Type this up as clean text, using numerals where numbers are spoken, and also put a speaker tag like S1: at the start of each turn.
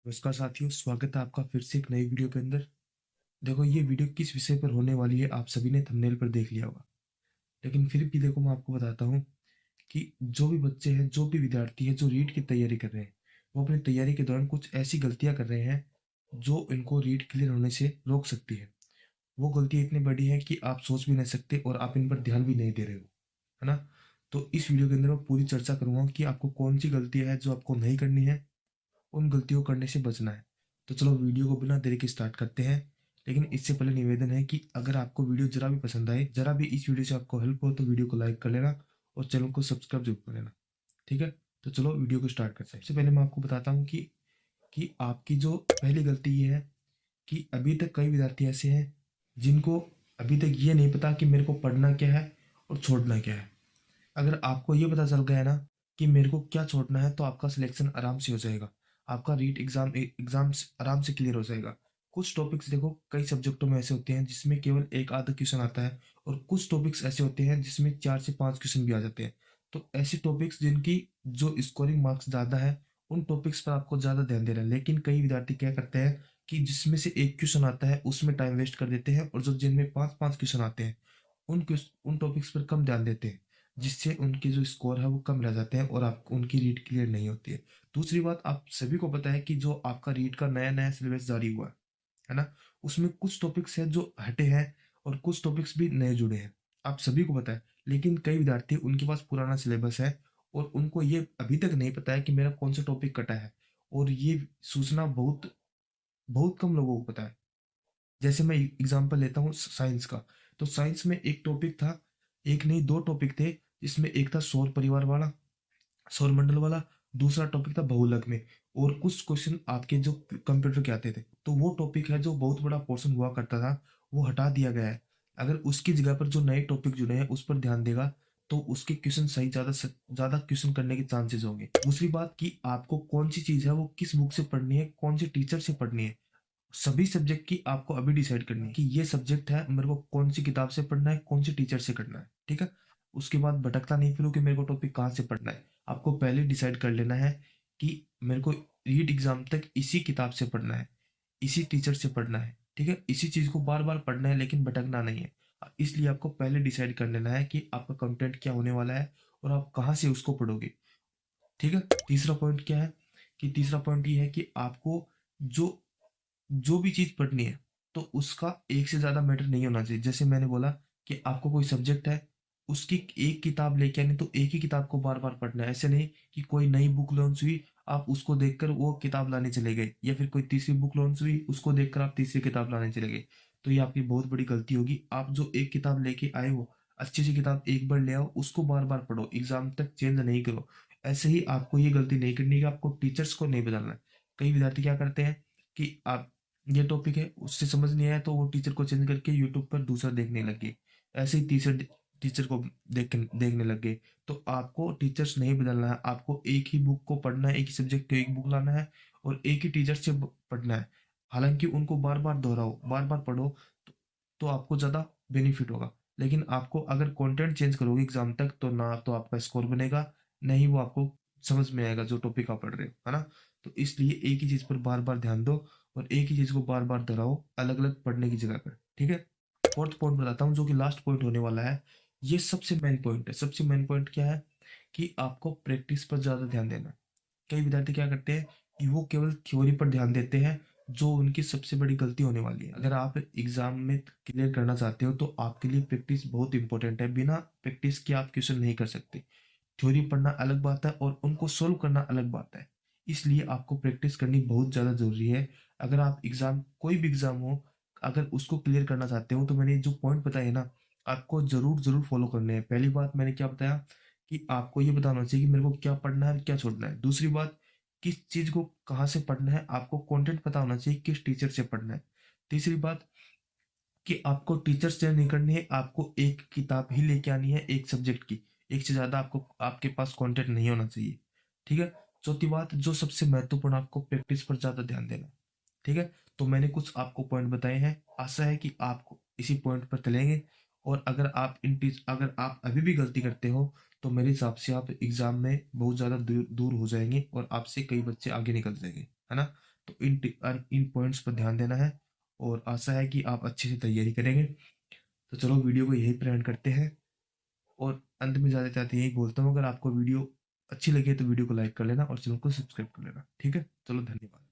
S1: नमस्कार साथियों, स्वागत है आपका फिर से एक नई वीडियो के अंदर। देखो, ये वीडियो किस विषय पर होने वाली है आप सभी ने थंबनेल पर देख लिया होगा। लेकिन फिर भी देखो, मैं आपको बताता हूँ कि जो भी बच्चे हैं, जो भी विद्यार्थी हैं जो रीट की तैयारी कर रहे हैं, वो अपनी तैयारी के दौरान कुछ ऐसी गलतियाँ कर रहे हैं जो इनको रीट क्लियर होने से रोक सकती है। वो गलतियाँ इतनी बड़ी हैं कि आप सोच भी नहीं सकते और आप इन पर ध्यान भी नहीं दे रहे हो, है ना? तो इस वीडियो के अंदर मैं पूरी चर्चा करूँगा कि आपको कौन सी गलतियाँ हैं जो आपको नहीं करनी है, उन गलतियों को करने से बचना है। तो चलो वीडियो को बिना देरी के स्टार्ट करते हैं। लेकिन इससे पहले निवेदन है कि अगर आपको वीडियो जरा भी पसंद आए, जरा भी इस वीडियो से आपको हेल्प हो तो वीडियो को लाइक कर लेना और चैनल को सब्सक्राइब जरूर कर लेना। ठीक है? तो चलो वीडियो को स्टार्ट करते हैं। सबसे पहले मैं आपको बताता हूँ कि आपकी जो पहली गलती ये है कि अभी तक कई विद्यार्थी ऐसे हैं जिनको अभी तक ये नहीं पता कि मेरे को पढ़ना क्या है और छोड़ना क्या है। अगर आपको ये पता चल गया है ना कि मेरे को क्या छोड़ना है, तो आपका सिलेक्शन आराम से हो जाएगा। आपका रीट एग्जाम आराम से क्लियर हो जाएगा। कुछ टॉपिक्स देखो, कई सब्जेक्टों में ऐसे होते हैं जिसमें केवल एक आधा क्वेश्चन आता है, और कुछ टॉपिक्स ऐसे होते हैं जिसमें 4 से 5 क्वेश्चन भी आ जाते हैं। तो ऐसे टॉपिक्स जिनकी जो स्कोरिंग मार्क्स ज़्यादा है, उन टॉपिक्स पर आपको ज़्यादा ध्यान देना है। लेकिन कई विद्यार्थी क्या करते हैं कि जिसमें से एक क्वेश्चन आता है उसमें टाइम वेस्ट कर देते हैं, और जो जिनमें 5-5 क्वेश्चन आते हैं उन टॉपिक्स पर कम ध्यान देते हैं, जिससे उनके जो स्कोर है वो कम रह जाते हैं और आप उनकी रीड क्लियर नहीं होती है। दूसरी बात, आप सभी को पता है कि जो आपका रीड का नया नया सिलेबस जारी हुआ है ना, उसमें कुछ टॉपिक्स हैं जो हटे हैं और कुछ टॉपिक्स भी नए जुड़े हैं। आप सभी को पता है। लेकिन कई विद्यार्थी, उनके पास पुराना सिलेबस है और उनको ये अभी तक नहीं पता है कि मेरा कौन सा टॉपिक कटा है, और ये सूचना बहुत बहुत कम लोगों को पता है। जैसे मैं एग्जांपल लेता हूँ साइंस का। तो साइंस में एक टॉपिक था, एक नहीं दो टॉपिक थे, जिसमें एक था सौर परिवार वाला, सौर मंडल वाला। दूसरा टॉपिक था बहुलक में। और कुछ क्वेश्चन आपके जो कंप्यूटर के आते थे, तो वो टॉपिक है जो बहुत बड़ा पोर्शन हुआ करता था, वो हटा दिया गया है। अगर उसकी जगह पर जो नए टॉपिक जुड़े हैं उस पर ध्यान देगा, तो उसके क्वेश्चन सही ज्यादा क्वेश्चन करने के चांसेस होंगे। दूसरी बात कि आपको कौन सी चीज है वो किस बुक से पढ़नी है, कौन सी टीचर से पढ़नी है, सभी सब्जेक्ट की आपको अभी डिसाइड करनी है कि ये सब्जेक्ट है, मेरे को कौन सी किताब से पढ़ना है, कौन सी टीचर से करना है। ठीक है? उसके बाद भटकता नहीं फिरो कि मेरे को टॉपिक कहाँ से पढ़ना है। आपको पहले डिसाइड कर लेना है कि मेरे को रीड एग्जाम तक इसी किताब से पढ़ना है, इसी टीचर से पढ़ना है। ठीक है? इसी चीज को बार बार पढ़ना है, लेकिन भटकना नहीं है। इसलिए आपको पहले डिसाइड कर लेना है कि आपका कंटेंट क्या होने वाला है और आप कहाँ से उसको पढ़ोगे। ठीक है? तीसरा पॉइंट क्या है कि तीसरा पॉइंट ये है कि आपको जो जो भी चीज पढ़नी है, तो उसका एक से ज्यादा मैटर नहीं होना चाहिए। जैसे मैंने बोला कि आपको कोई सब्जेक्ट है, उसकी एक किताब लेके आनी, तो एक ही किताब को बार बार पढ़ना है। ऐसे नहीं कि कोई नई बुक लॉन्च हुई, आप उसको देखकर वो किताब लाने चले गए, या फिर कोई तीसरी बुक लॉन्च हुई, उसको देखकर आप तीसरी किताब लाने चले गए। तो ये आपकी बहुत बड़ी गलती होगी। आप जो एक किताब लेके आए हो, अच्छी सी किताब एक बार ले आओ, उसको बार बार पढ़ो, एग्जाम तक चेंज नहीं करो। ऐसे ही आपको ये गलती नहीं करनी है कि आपको टीचर्स को नहीं बदलना है। कई विद्यार्थी क्या करते हैं कि आप ये टॉपिक है उससे समझ नहीं आया, तो वो टीचर को चेंज करके यूट्यूब पर दूसरा देखने लग गए। ऐसे ही तीसरे टीचर को देखने लग गए। तो आपको टीचर्स नहीं बदलना है, आपको एक ही बुक को पढ़ना है, एक ही सब्जेक्ट को एक बुक लाना है और एक ही टीचर से पढ़ना है। हालांकि उनको बार बार दोहराओ, बार बार पढ़ो, तो आपको ज़्यादा बेनिफिट होगा। लेकिन आपको अगर कंटेंट चेंज करोगे एग्जाम तक, तो ना तो आपका स्कोर बनेगा, नहीं वो आपको समझ में आएगा जो टॉपिक आप पढ़ रहे हो, है ना? तो इसलिए एक ही चीज़ पर बार बार ध्यान दो और एक ही चीज़ को बार बार दोहराओ, अलग अलग पढ़ने की जगह पर। ठीक है? फोर्थ पॉइंट बताता हूँ, जो कि लास्ट पॉइंट होने वाला है। ये सबसे मेन पॉइंट है। सबसे मेन पॉइंट क्या है कि आपको प्रैक्टिस पर ज़्यादा ध्यान देना है। कई विद्यार्थी क्या करते हैं कि वो केवल थ्योरी पर ध्यान देते हैं, जो उनकी सबसे बड़ी गलती होने वाली है। अगर आप एग्जाम में क्लियर करना चाहते हो, तो आपके लिए प्रैक्टिस बहुत इंपॉर्टेंट है। बिना प्रैक्टिस के आप क्वेश्चन नहीं कर सकते। थ्योरी पढ़ना अलग बात है और उनको सोल्व करना अलग बात है। इसलिए आपको प्रैक्टिस करनी बहुत ज़्यादा ज़रूरी है। अगर आप एग्जाम, कोई भी एग्जाम हो, अगर उसको क्लियर करना चाहते हो, तो मैंने जो पॉइंट बताए ना, आपको ज़रूर ज़रूर फॉलो करने हैं। पहली बात मैंने क्या बताया कि आपको ये बताना चाहिए कि मेरे को क्या पढ़ना है, क्या छोड़ना है। दूसरी बात, किस चीज़ को कहाँ से पढ़ना है, आपको कंटेंट पता होना चाहिए, किस टीचर से पढ़ना है। तीसरी बात कि आपको टीचर्स चेंज नहीं करनी है, आपको एक किताब ही लेके आनी है एक सब्जेक्ट की। एक से ज़्यादा आपको आपके पास कंटेंट नहीं होना चाहिए। ठीक है? चौथी बात, जो सबसे महत्वपूर्ण, आपको प्रैक्टिस पर ज़्यादा ध्यान देना है। ठीक है? तो मैंने कुछ आपको पॉइंट बताए हैं, आशा है कि आप इसी पॉइंट पर चलेंगे। और अगर आप अभी भी गलती करते हो, तो मेरे हिसाब से आप एग्जाम में बहुत ज़्यादा दूर दूर हो जाएंगे और आपसे कई बच्चे आगे निकल जाएंगे, है ना? तो इन पॉइंट्स पर ध्यान देना है और आशा है कि आप अच्छे से तैयारी करेंगे। तो चलो वीडियो को यही प्लान करते हैं और अंत में जाते जाते यही बोलता हूँ, अगर आपको वीडियो अच्छी लगी है तो वीडियो को लाइक कर लेना और चैनल को सब्सक्राइब कर लेना। ठीक है, चलो धन्यवाद।